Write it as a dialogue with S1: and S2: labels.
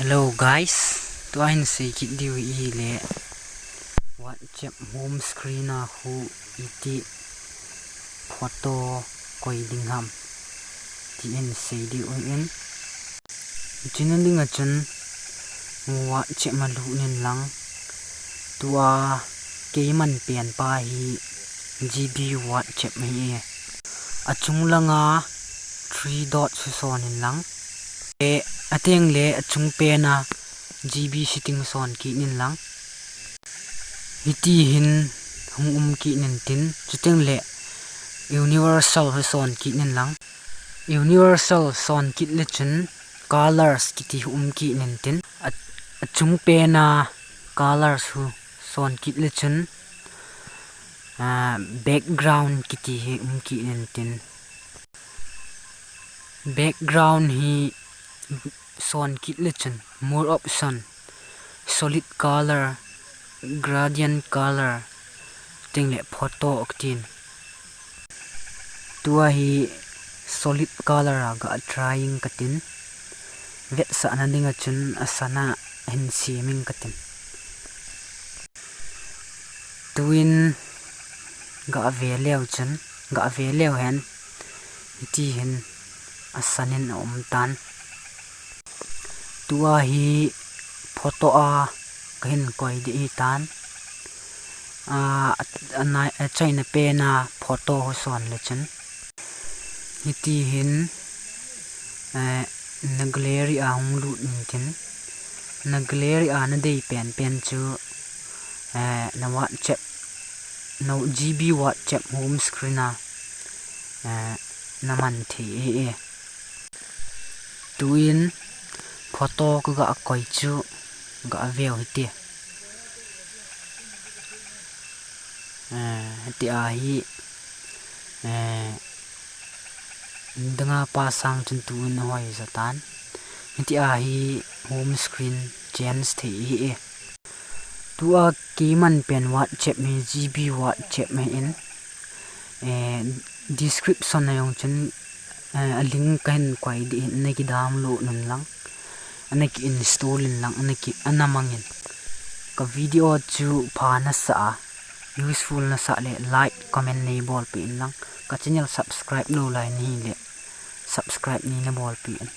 S1: Hello guys, tôi sẽ ineidiu le WhatApp home screen hu iti photo koiding ham tien sẽ diu in chinen ding a chun WhatApp ma lu nin lang tua ke man pian pa hi GB WhatApp hi achung langa 3 dot su son in lang ateng le achung pe na GB sitting son ki nin lang hiti hin hung ki nin tin chuteng le universal son ki nin lang universal son ki le chun colors ki ti ki nin tin achung pe na colors hu son ki le chun background ki ti ki nin tin background hi son kit lechin more option solid color gradient color tingle photo oktin tua hi solid color aga trying katin vet sa naninga chun asana hin siming katin tuin ga veleu chun ga veleu hen ti hin asanin tan tua hi photo kahin koi di tan anai chaina pe na photo ho son le chen hiti hin na gallery hung lu nin tin na gallery na dei pen chu na WhatsApp no GB WhatsApp home screen na man thi tuin photo ko ga koi chu ga veo hiti hiti hi danga pa sang chun tu na hoi satan hiti hi home screen change thi tua ki man pen WhatsApp me GB WhatsApp me in description na yong chun link kan kwai di na ki download nun lang anaki install in lang anaki anamangin ka video chu phana sa useful na sa le like comment nei bol pin lang ka channel subscribe no lai ni le subscribe ni na bol pin